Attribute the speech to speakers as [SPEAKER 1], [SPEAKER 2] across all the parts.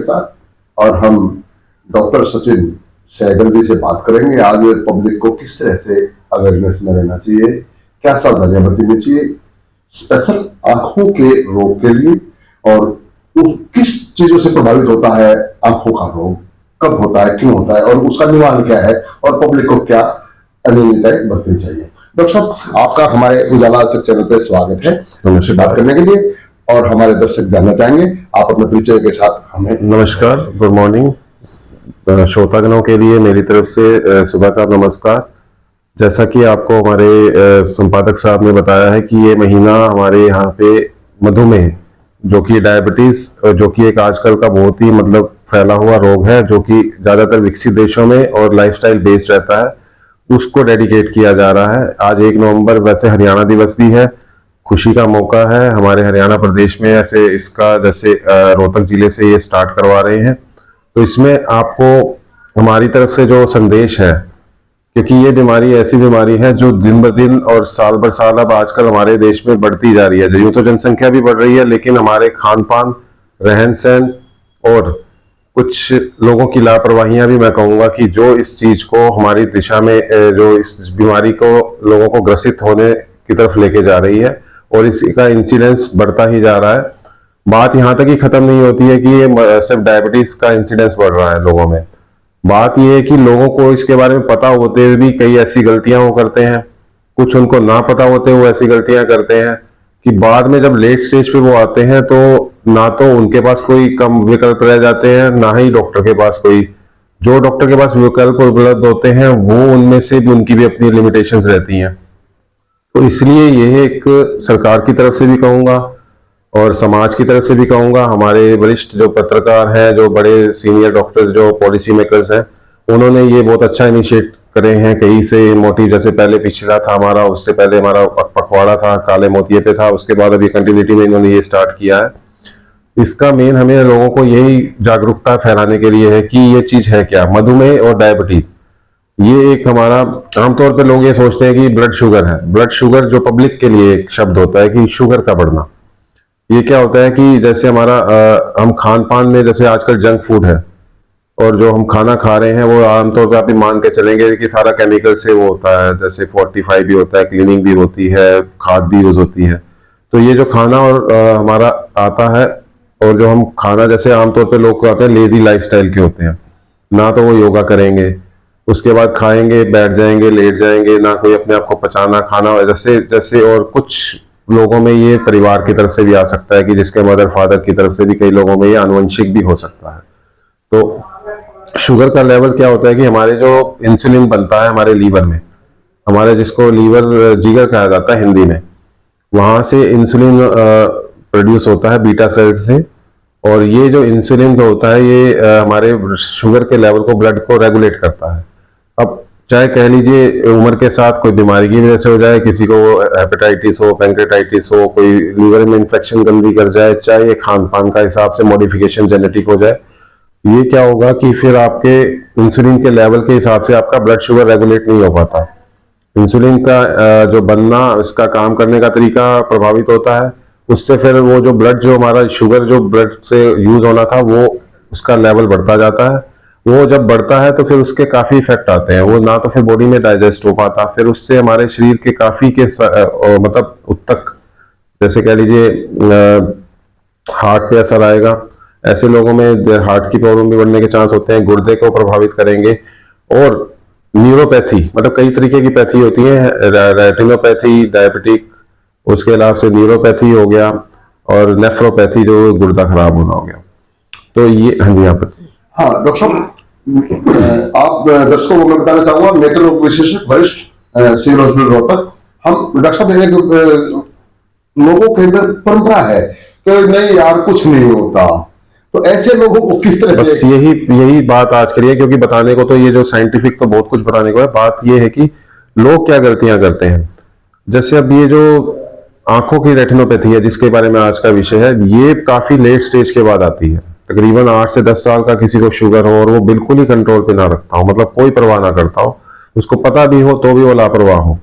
[SPEAKER 1] साथ और हम डॉक्टर सचिन सहगल जी से बात करेंगे। आज पब्लिक को किस तरह से अवेयरनेस में रहना चाहिए, क्या सावधानियां बरतनी चाहिए स्पेशल आंखों के रोग के लिए, और किस चीजों से प्रभावित होता है आंखों का रोग, कब होता है, क्यों होता है और उसका निवारण क्या है, और पब्लिक को क्या अनियमितताएं बरतनी चाहिए। डॉक्टर साहब, आपका हमारे उजाला आज तक चैनल पे स्वागत है हमसे बात करने के लिए, और हमारे दर्शक जानना चाहेंगे आप अपने परिचय के साथ हमें।
[SPEAKER 2] नमस्कार, गुड मॉर्निंग। श्रोतागणों के लिए मेरी तरफ से सुबह का नमस्कार। जैसा कि आपको हमारे संपादक साहब ने बताया है कि ये महीना हमारे यहाँ पे मधुमेह, जो कि डायबिटीज, जो कि एक आजकल का बहुत ही मतलब फैला हुआ रोग है, जो कि ज्यादातर विकसित देशों में और लाइफस्टाइल बेस्ड रहता है, उसको डेडिकेट किया जा रहा है। आज 1 नवंबर वैसे हरियाणा दिवस भी है, खुशी का मौका है हमारे हरियाणा प्रदेश में। ऐसे इसका जैसे रोहतक जिले से ये स्टार्ट करवा रहे हैं, तो इसमें आपको हमारी तरफ से जो संदेश है, क्योंकि ये बीमारी ऐसी बीमारी है जो दिन ब दिन और साल बर साल अब आजकल हमारे देश में बढ़ती जा रही है। यूं तो जनसंख्या भी बढ़ रही है, लेकिन हमारे खान पान, रहन सहन और कुछ लोगों की लापरवाहियां भी मैं कहूंगा कि जो इस चीज को हमारी दिशा में, जो इस बीमारी को लोगों को ग्रसित होने की तरफ लेके जा रही है, और इसका इंसिडेंस बढ़ता ही जा रहा है। बात यहाँ तक ही खत्म नहीं होती है कि ये सिर्फ डायबिटीज का इंसिडेंस बढ़ रहा है लोगों में। बात यह है कि लोगों को इसके बारे में पता होते हुए भी कई ऐसी गलतियां वो करते हैं, कुछ उनको ना पता होते हुए ऐसी गलतियां करते हैं कि बाद में जब लेट स्टेज पे वो आते हैं तो ना तो उनके पास कोई कम विकल्प रह जाते हैं, ना ही डॉक्टर के पास कोई। जो डॉक्टर के पास विकल्प उपलब्ध होते हैं वो उनमें से भी उनकी भी अपनी लिमिटेशंस रहती हैं। तो इसलिए यह एक सरकार की तरफ से भी कहूंगा और समाज की तरफ से भी कहूंगा, हमारे वरिष्ठ जो पत्रकार हैं, जो बड़े सीनियर डॉक्टर्स, जो पॉलिसी मेकर्स हैं, उन्होंने ये बहुत अच्छा इनिशिएट करे हैं। कहीं से मोटिव, जैसे पहले पिछला था हमारा, उससे पहले हमारा पखवाड़ा था, काले मोतिये पे था, उसके बाद अभी कंटिन्यूटी में इन्होंने ये स्टार्ट किया है। इसका मेन हमें लोगों को यही जागरूकता फैलाने के लिए है कि ये चीज है क्या, मधुमेह और डायबिटीज। ये एक हमारा, आमतौर पर लोग ये सोचते हैं कि ब्लड शुगर है। ब्लड शुगर जो पब्लिक के लिए एक शब्द होता है कि शुगर का बढ़ना, ये क्या होता है कि जैसे हमारा हम खान पान में, जैसे आजकल जंक फूड है और जो हम खाना खा रहे हैं वो आमतौर पर आप मान के चलेंगे कि सारा केमिकल से वो होता है, जैसे 45 भी होता है, क्लीनिंग भी होती है, खाद भी यूज होती है। तो ये जो खाना और हमारा आता है, और जो हम खाना, जैसे आमतौर पे लोग कहते हैं लेजी लाइफस्टाइल के होते हैं, ना तो वो योगा करेंगे, उसके बाद खाएंगे, बैठ जाएंगे, लेट जाएंगे, ना कोई अपने आप को पचाना खाना, जैसे जैसे। और कुछ लोगों में ये परिवार की तरफ से भी आ सकता है कि जिसके मदर फादर की तरफ से भी कई लोगों में ये आनुवंशिक भी हो सकता है। तो शुगर का लेवल क्या होता है कि हमारे जो इंसुलिन बनता है हमारे लीवर में, हमारे जिसको लीवर जिगर कहा जाता है हिंदी में, वहां से इंसुलिन प्रोड्यूस होता है बीटा सेल्स से। और ये जो इंसुलिन जो होता है ये हमारे शुगर के लेवल को, ब्लड को रेगुलेट करता है। अब चाहे कह लीजिए उम्र के साथ कोई बीमारी की वजह से हो जाए, किसी को हेपेटाइटिस हो, पैंक्रेटाइटिस हो, कोई लीवर में इंफेक्शन गंदी कर जाए, चाहे खान पान का हिसाब से मॉडिफिकेशन जेनेटिक हो जाए, ये क्या होगा कि फिर आपके इंसुलिन के लेवल के हिसाब से आपका ब्लड शुगर रेगुलेट नहीं हो पाता। इंसुलिन का जो बनना, इसका काम करने का तरीका प्रभावित होता है। उससे फिर वो जो ब्लड, जो हमारा शुगर जो ब्लड से यूज होना था, वो उसका लेवल बढ़ता जाता है। वो जब बढ़ता है तो फिर उसके काफी इफेक्ट आते हैं। वो ना तो फिर बॉडी में डाइजेस्ट हो पाता, फिर उससे हमारे शरीर के काफी के मतलब उत्तक, जैसे कह लीजिए हार्ट पे असर आएगा। ऐसे लोगों में हार्ट की प्रॉब्लम भी बढ़ने के चांस होते हैं, गुर्दे को प्रभावित करेंगे। और न्यूरोपैथी, मतलब कई तरीके की पैथी होती है, रेटिनोपैथी, डायबिटिक, उसके अलावा से न्यूरोपैथी हो गया, और नेफ्रोपैथी जो गुर्दा खराब होना हो गया। तो ये, हाँ जी, यहाँ पर।
[SPEAKER 1] हाँ डॉक्टर साहब, आप दर्शकों को मैं बताना चाहूंगा, नेत्र रोग विशेषज्ञ, वरिष्ठ सिविल हॉस्पिटल रोहतक। हम डॉक्टर साहब, एक लोगों के अंदर परंपरा है कि नहीं यार कुछ नहीं होता, तो ऐसे लोगों को किस तरह
[SPEAKER 2] से, बस यही बात आज करिए, क्योंकि बताने को तो ये जो साइंटिफिक तो बहुत कुछ बताने को है। बात ये है कि लोग क्या गलतियां करते हैं। जैसे अब ये जो आंखों की रेटिनोपैथी है, जिसके बारे में आज का विषय है, ये काफी लेट स्टेज के बाद आती है। तकरीबन 8 से 10 साल का किसी को शुगर हो और वो बिल्कुल ही कंट्रोल पे ना रखता हो, मतलब कोई परवाह ना करता हो, उसको पता भी हो तो भी वो लापरवाह हो,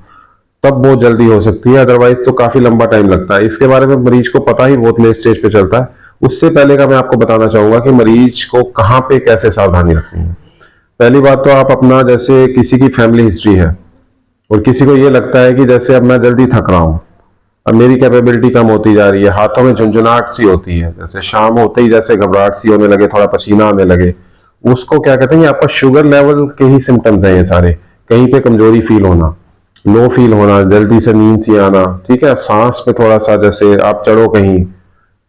[SPEAKER 2] तब वो जल्दी हो सकती है। अदरवाइज तो काफी लंबा टाइम लगता है। इसके बारे में मरीज को पता ही बहुत लेट स्टेज पे चलता है। उससे पहले का मैं आपको बताना चाहूंगा कि मरीज को कहाँ पे कैसे सावधानी रखनी है। पहली बात तो आप अपना, जैसे किसी की फैमिली हिस्ट्री है और किसी को ये लगता है कि जैसे अब मैं जल्दी थक रहा हूँ, अब मेरी कैपेबिलिटी कम होती जा रही है, हाथों में झुंझुनाहट सी होती है, जैसे शाम होते ही जैसे घबराहट सी होने लगे, थोड़ा पसीना आने लगे, उसको क्या कहते हैं, ये आपका शुगर लेवल के ही सिम्टम्स हैं ये सारे। कहीं पे कमजोरी फील होना, लो फील होना, जल्दी से नींद सी आना, ठीक है, सांस में थोड़ा सा, जैसे आप चढ़ो कहीं,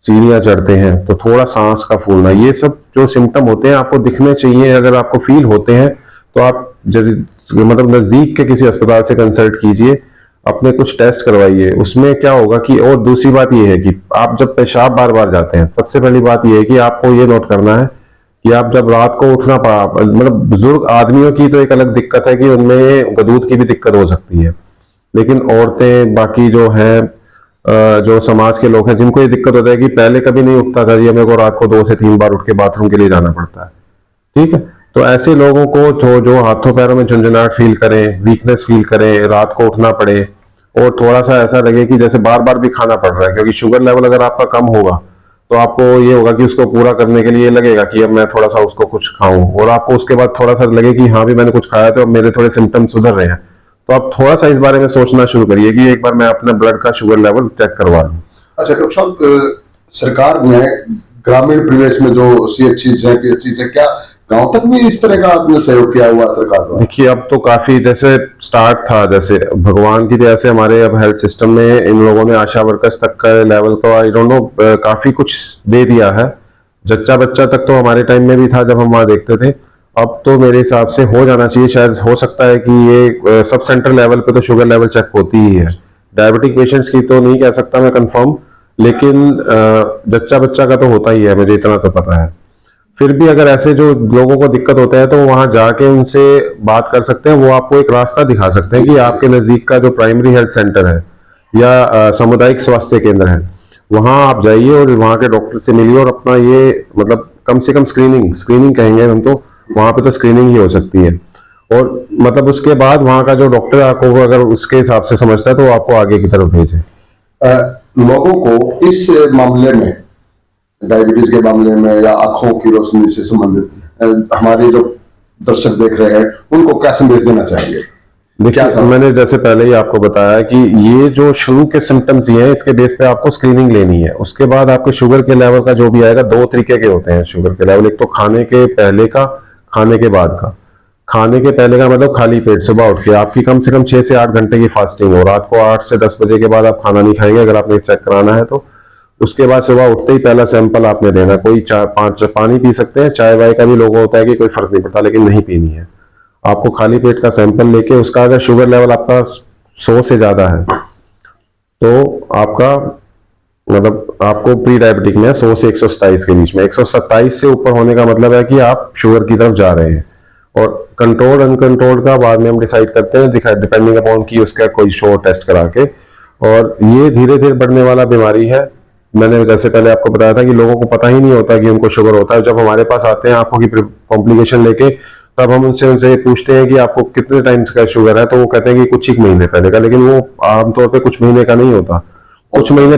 [SPEAKER 2] सीढ़ियां चढ़ते हैं तो थोड़ा सांस का फूलना, ये सब जो सिम्टम होते हैं आपको दिखने चाहिए। अगर आपको फील होते हैं तो आप मतलब नजदीक के किसी अस्पताल से कंसल्ट कीजिए, अपने कुछ टेस्ट करवाइए। उसमें क्या होगा कि, और दूसरी बात ये है कि आप जब पेशाब बार बार जाते हैं, सबसे पहली बात ये है कि आपको ये नोट करना है कि आप जब रात को उठना पड़ा, मतलब बुजुर्ग आदमियों की तो एक अलग दिक्कत है कि उनमें गदूद की भी दिक्कत हो सकती है, लेकिन औरतें, बाकी जो है जो समाज के लोग हैं, जिनको ये दिक्कत होता है कि पहले कभी नहीं उठता था जी, मेरे को रात को 2 से 3 बार उठ के बाथरूम के लिए जाना पड़ता है, ठीक है, तो ऐसे लोगों को जो हाथों पैरों में झंझनाहट फील करें, वीकनेस फील करें, रात को उठना पड़े और थोड़ा सा ऐसा लगे कि जैसे बार बार भी खाना पड़ रहा है, क्योंकि शुगर लेवल अगर आपका कम होगा तो आपको ये होगा कि उसको पूरा करने के लिए लगेगा कि अब मैं थोड़ा सा उसको कुछ खाऊं, और आपको उसके बाद थोड़ा सा लगे कि हाँ भी मैंने कुछ खाया तो अब मेरे थोड़े सिम्टम्स सुधर रहे हैं, तो आप थोड़ा सा इस बारे में सोचना शुरू करिए कि एक बार मैं अपना ब्लड का शुगर लेवल चेक करवा लूं।
[SPEAKER 1] अच्छा डॉक्टर साहब, सरकार ने ग्रामीण परिवेश में जो CHCs है, PHCs है, क्या गांव तक भी इस तरह का आपने सहयोग किया हुआ सरकार द्वारा?
[SPEAKER 2] देखिए, अब तो काफी जैसे स्टार्ट था, जैसे भगवान की दया से हमारे अब हेल्थ सिस्टम में इन लोगों ने आशा वर्कर्स तक का लेवल को, आई डोंट नो, काफी कुछ दे दिया है। जच्चा बच्चा तक तो हमारे टाइम में भी था जब हम वहां देखते थे। अब तो मेरे हिसाब से हो जाना चाहिए, शायद हो सकता है कि ये सब सेंटर लेवल पे तो शुगर लेवल चेक होती ही है। डायबिटिक पेशेंट्स की तो नहीं कह सकता मैं कंफर्म, लेकिन जच्चा बच्चा का तो होता ही है, मुझे इतना तो पता है। फिर भी अगर ऐसे जो लोगों को दिक्कत होता है तो वहां जाके उनसे बात कर सकते हैं, वो आपको एक रास्ता दिखा सकते हैं कि आपके नजदीक का जो प्राइमरी हेल्थ सेंटर है या सामुदायिक स्वास्थ्य केंद्र है, वहां आप जाइए और वहां के डॉक्टर से मिलिए और अपना ये, मतलब कम से कम स्क्रीनिंग कहेंगे हम तो, वहां पे तो स्क्रीनिंग ही हो सकती है। और मतलब उसके बाद वहां का जो डॉक्टर आपको अगर उसके हिसाब से समझता है तो वो आपको आगे की तरफ भेजे।
[SPEAKER 1] लोगों को इस मामले में, डायबिटीज के मामले में या आंखों की रोशनी से संबंधित हमारे जो दर्शक देख रहे हैं, उनको क्या संदेश देना चाहिए?
[SPEAKER 2] देखिए, मैंने जैसे पहले ही आपको बताया कि ये जो शुरू के सिम्टम्स ये हैं, इसके बेस पे आपको स्क्रीनिंग लेनी है। उसके बाद आपके शुगर के लेवल का जो भी आएगा, 2 तरीके के होते हैं शुगर के लेवल, एक तो खाने के पहले का, खाने के बाद का। खाने के पहले का मतलब खाली पेट सुबह उठ के आपकी कम से कम 6 से 8 घंटे की फास्टिंग हो, रात को 8 से 10 बजे के बाद आप खाना नहीं खाएंगे अगर आपने चेक कराना है तो। उसके बाद सुबह उठते ही पहला सैंपल आपने देना, कोई 4-5 पानी पी सकते हैं, चाय वाय का भी लोगों होता है कि कोई फर्क नहीं पड़ता, लेकिन नहीं पीनी है। आपको खाली पेट का सैंपल लेके, उसका अगर शुगर लेवल आपका 100 से ज्यादा है तो आपका, मतलब आपको प्री डायबिटिक में 100 से 127 के बीच में, 127 से ऊपर होने का मतलब है कि आप शुगर की तरफ जा रहे हैं। और कंट्रोल अनकंट्रोल का बाद में हम डिसाइड करते हैं, डिपेंडिंग अपॉन की उसका कोई शो टेस्ट करा के। और ये धीरे धीरे बढ़ने वाला बीमारी है। मैंने जैसे पहले आपको बताया था कि लोगों को पता ही नहीं होता कि उनको शुगर होता है। जब हमारे पास आते हैं आंखों की कॉम्प्लिकेशन लेके, तब हम उनसे पूछते हैं कि आपको कितने टाइम्स का शुगर है, तो वो कहते हैं कि कुछ ही महीने पहले का, लेकिन वो आमतौर पे कुछ महीने का नहीं होता, कुछ महीने